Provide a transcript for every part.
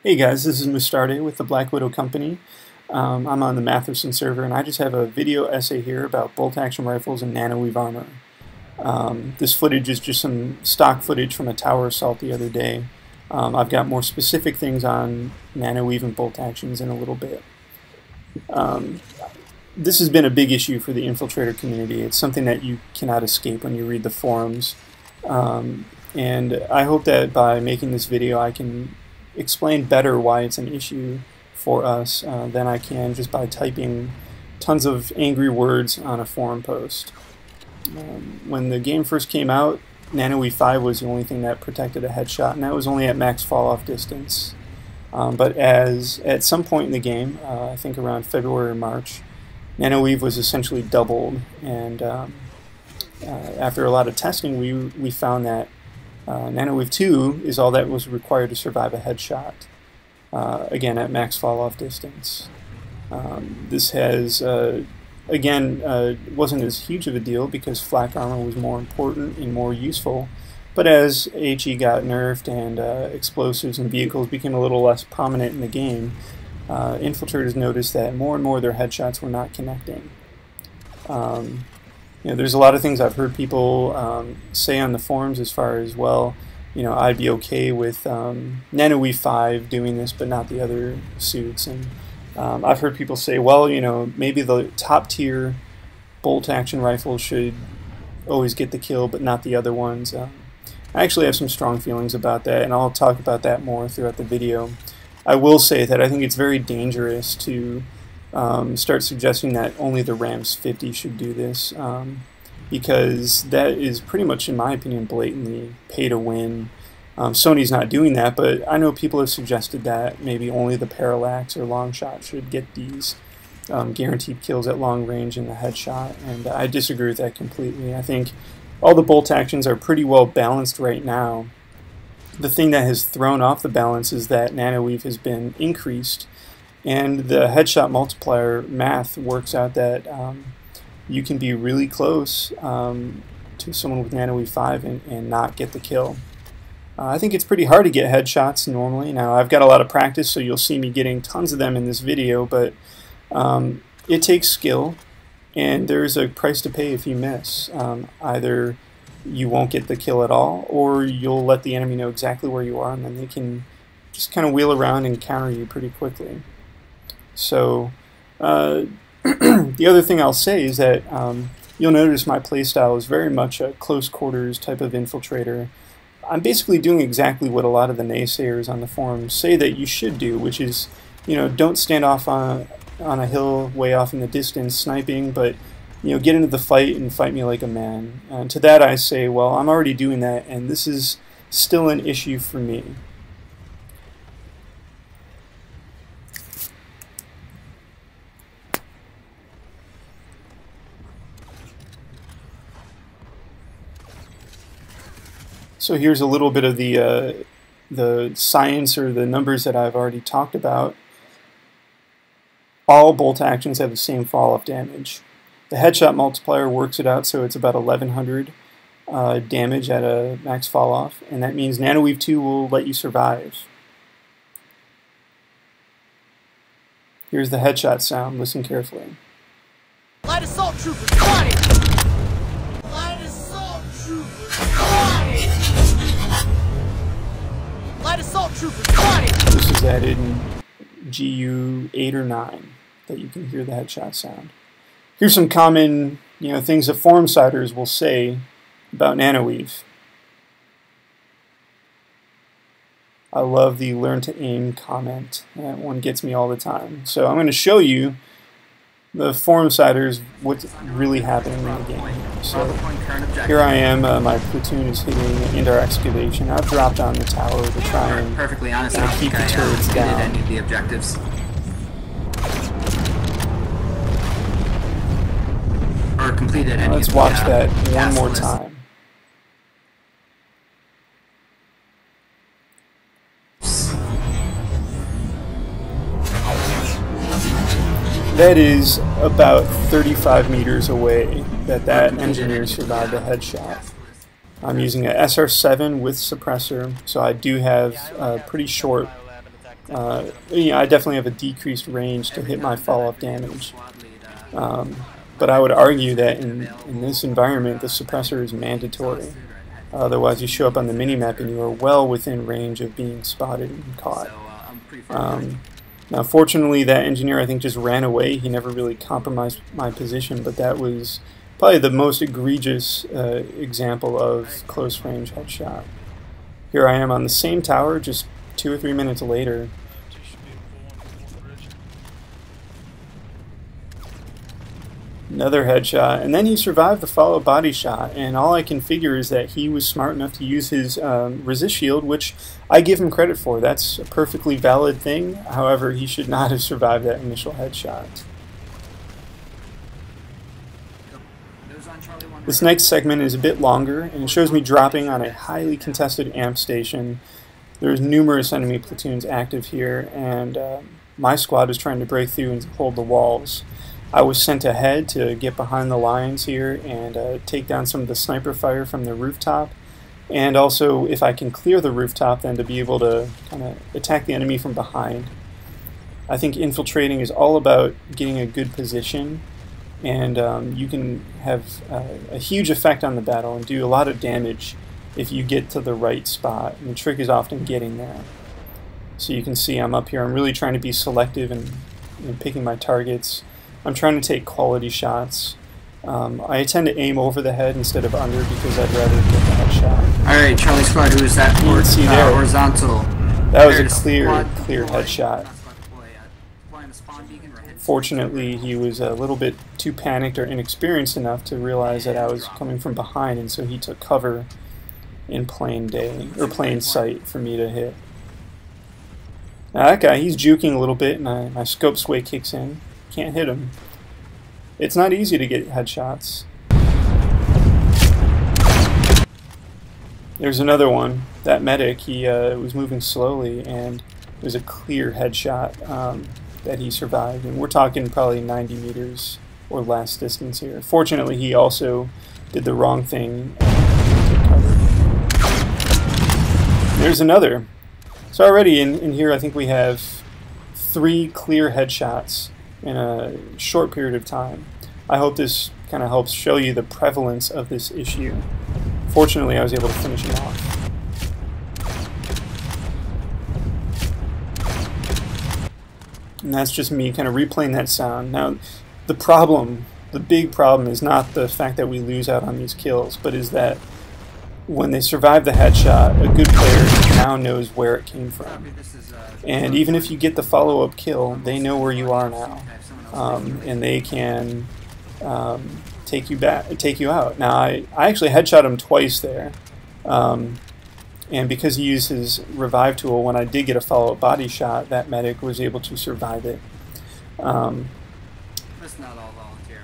Hey guys, this is Mustarde with the Black Widow Company. I'm on the Matherson server, and I just have a video essay here about bolt-action rifles and Nanoweave armor. This footage is just some stock footage from a tower assault the other day. I've got more specific things on Nanoweave and bolt-actions in a little bit. This has been a big issue for the infiltrator community. It's something that you cannot escape when you read the forums. And I hope that by making this video I can explain better why it's an issue for us than I can just by typing tons of angry words on a forum post. When the game first came out, Nanoweave 5 was the only thing that protected a headshot, and that was only at max fall-off distance. But at some point in the game, I think around February or March, Nanoweave was essentially doubled, and after a lot of testing we found that Nanoweave 2 is all that was required to survive a headshot, again at max fall-off distance. This has, wasn't as huge of a deal because flak armor was more important and more useful, but as HE got nerfed and explosives and vehicles became a little less prominent in the game, infiltrators noticed that more and more of their headshots were not connecting. There's a lot of things I've heard people say on the forums as far as, well, I'd be okay with Nanoweave 5 doing this but not the other suits. And I've heard people say, well, maybe the top tier bolt action rifles should always get the kill but not the other ones. I actually have some strong feelings about that, and I'll talk about that more throughout the video. I will say that I think it's very dangerous to start suggesting that only the Rams 50 should do this, because that is pretty much, in my opinion, blatantly pay to win. Sony's not doing that, but I know people have suggested that maybe only the parallax or long shot should get these guaranteed kills at long range in the headshot, and I disagree with that completely. I think all the bolt actions are pretty well balanced right now. The thing that has thrown off the balance is that Nanoweave has been increased, and the headshot multiplier math works out that you can be really close to someone with Nanoweave 5 and not get the kill. I think it's pretty hard to get headshots normally. Now, I've got a lot of practice, so you'll see me getting tons of them in this video, but it takes skill, and there's a price to pay if you miss. Either you won't get the kill at all, or you'll let the enemy know exactly where you are, and then they can just kind of wheel around and counter you pretty quickly. So the other thing I'll say is that you'll notice my playstyle is very much a close quarters type of infiltrator. I'm basically doing exactly what a lot of the naysayers on the forums say that you should do, which is, don't stand off on a hill way off in the distance sniping, but get into the fight and fight me like a man. And to that I say, well, I'm already doing that, and this is still an issue for me. So here's a little bit of the science or the numbers that I've already talked about. All bolt actions have the same fall-off damage. The headshot multiplier works it out, so it's about 1100 damage at a max fall-off, and that means Nanoweave 2 will let you survive. Here's the headshot sound. Listen carefully. Light assault troopers, quiet! Light assault troopers, quiet! Light assault troopers, quiet! This is added in GU 8 or 9 that you can hear the headshot sound. Here's some common, things that forum siders will say about Nanoweave. I love the learn to aim comment. That one gets me all the time. So I'm going to show you the forum siders what's really happening in the game. So here I am, my platoon is hitting into our excavation. I've dropped on the tower to try and perfectly honest, keep the turrets down. Any of the objectives. Or completed any Let's of the, watch that one task more list. time. That is about 35 meters away that engineer survived a headshot. I'm using a SR7 with suppressor, so I do have a pretty short I definitely have a decreased range to hit my follow-up damage. But I would argue that in this environment, the suppressor is mandatory. Otherwise, you show up on the minimap and you are well within range of being spotted and caught. Now, fortunately, that engineer, I think, just ran away. He never really compromised my position, but that was probably the most egregious example of close-range headshot. Here I am on the same tower just 2 or 3 minutes later. Another headshot, and then he survived the follow-up body shot, and all I can figure is that he was smart enough to use his resist shield, which I give him credit for. That's a perfectly valid thing. However, he should not have survived that initial headshot. This next segment is a bit longer, and it shows me dropping on a highly contested amp station. There's numerous enemy platoons active here, and my squad is trying to break through and hold the walls. I was sent ahead to get behind the lines here and take down some of the sniper fire from the rooftop, and also, if I can clear the rooftop, then to be able to kind of attack the enemy from behind. I think infiltrating is all about getting a good position, and you can have a huge effect on the battle and do a lot of damage if you get to the right spot, and the trick is often getting there. So you can see I'm up here, I'm really trying to be selective and picking my targets. I'm trying to take quality shots. I tend to aim over the head instead of under because I'd rather get the headshot. Alright, Charlie Squad, who is that? You can see there. Horizontal. That was a clear headshot. Fortunately, he was a little bit too panicked or inexperienced enough to realize that I was coming from behind, and so he took cover in plain day, or plain sight for me to hit. Now that guy, he's juking a little bit, and my scope sway kicks in. Can't hit him. It's not easy to get headshots. There's another one. That medic, he was moving slowly, and it was a clear headshot that he survived. And we're talking probably 90 meters or less distance here. Fortunately, he also did the wrong thing. There's another. So already in here, I think we have 3 clear headshots in a short period of time. I hope this kind of helps show you the prevalence of this issue. Fortunately, I was able to finish him off. And that's just me kind of replaying that sound. Now, the big problem is not the fact that we lose out on these kills, but is that when they survive the headshot, a good player now knows where it came from. And even if you get the follow-up kill, they know where you are now, and they can take you out. Now, I actually headshot him twice there, and because he used his revive tool, when I did get a follow-up body shot, that medic was able to survive it.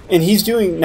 And he's doing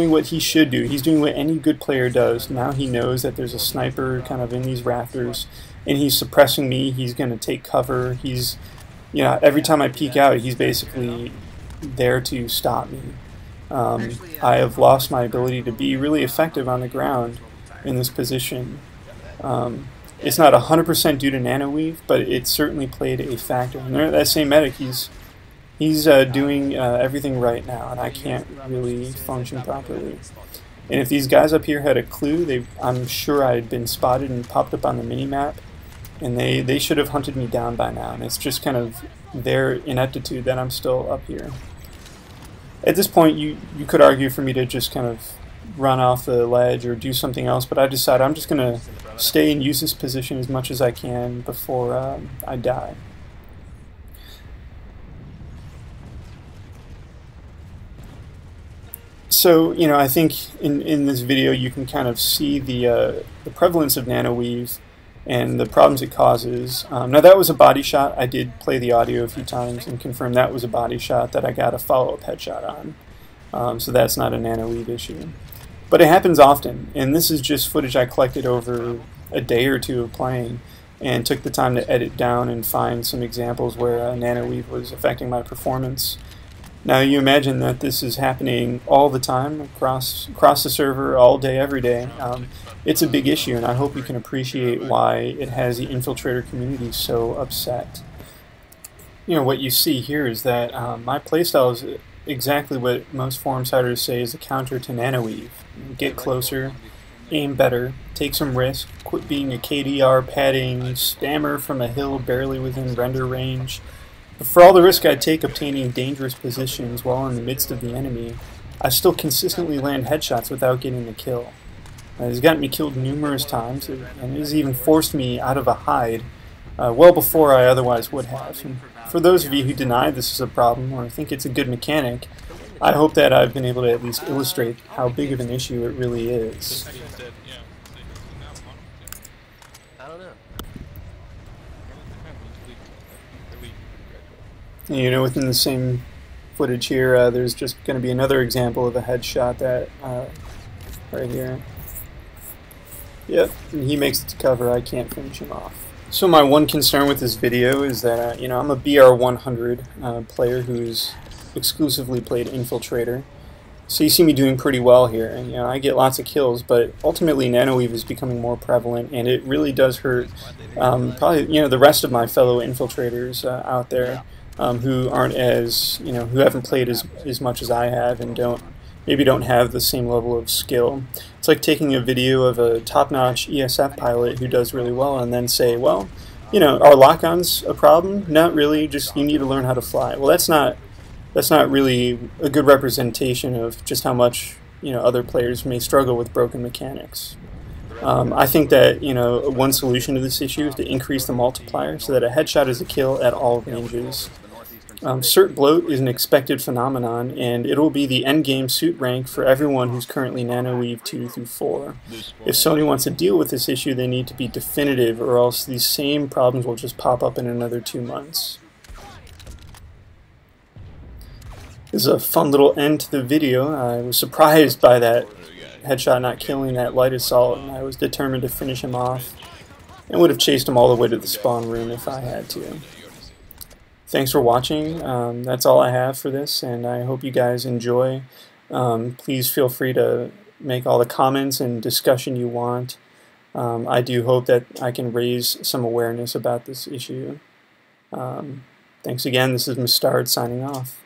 what he should do. He's doing what any good player does. Now he knows that there's a sniper kind of in these rafters, and he's suppressing me. He's going to take cover. He's, every time I peek out, he's basically there to stop me. I have lost my ability to be really effective on the ground in this position. It's not 100% due to Nanoweave, but it certainly played a factor. And that same medic, he's doing everything right now, and I can't really function properly. And if these guys up here had a clue, I'm sure I had been spotted and popped up on the minimap, and they should have hunted me down by now. And it's just kind of their ineptitude that I'm still up here. At this point, you could argue for me to just kind of run off the ledge or do something else, but I decided I'm just going to stay and use this position as much as I can before I die. So, I think in this video you can kind of see the prevalence of Nanoweave and the problems it causes. Now that was a body shot. I did play the audio a few times and confirm that was a body shot that I got a follow-up headshot on. So that's not a Nanoweave issue. But it happens often, and this is just footage I collected over a day or two of playing and took the time to edit down and find some examples where Nanoweave was affecting my performance. Now you imagine that this is happening all the time across the server, all day, every day. It's a big issue, and I hope you can appreciate why it has the Infiltrator community so upset. What you see here is that my playstyle is exactly what most forum siders say is a counter to Nanoweave. Get closer, aim better, take some risk, quit being a KDR padding spammer from a hill barely within render range. But for all the risk I take obtaining dangerous positions while in the midst of the enemy, I still consistently land headshots without getting the kill. It's gotten me killed numerous times, and it has even forced me out of a hide well before I otherwise would have. And for those of you who deny this is a problem or think it's a good mechanic, I hope that I've been able to at least illustrate how big of an issue it really is. I don't know. Within the same footage here, there's just going to be another example of a headshot that, right here. Yep, and he makes it to cover, I can't finish him off. So my one concern with this video is that, I'm a BR100 player who's exclusively played Infiltrator. So you see me doing pretty well here, and I get lots of kills, but ultimately Nanoweave is becoming more prevalent, and it really does hurt probably, the rest of my fellow Infiltrators out there who aren't as, who haven't played as much as I have and maybe don't have the same level of skill. It's like taking a video of a top-notch ESF pilot who does really well and then say, well, are lock-ons a problem? Not really, just you need to learn how to fly. Well, that's not really a good representation of just how much, other players may struggle with broken mechanics. I think that, one solution to this issue is to increase the multiplier so that a headshot is a kill at all ranges. Cert bloat is an expected phenomenon, and it will be the endgame suit rank for everyone who's currently Nanoweave 2 through 4. If Sony wants to deal with this issue, they need to be definitive, or else these same problems will just pop up in another 2 months. This is a fun little end to the video. I was surprised by that headshot not killing that light assault, and I was determined to finish him off, and would have chased him all the way to the spawn room if I had to. Thanks for watching. That's all I have for this, and I hope you guys enjoy. Please feel free to make all the comments and discussion you want. I do hope that I can raise some awareness about this issue. Thanks again. This is Mustarde signing off.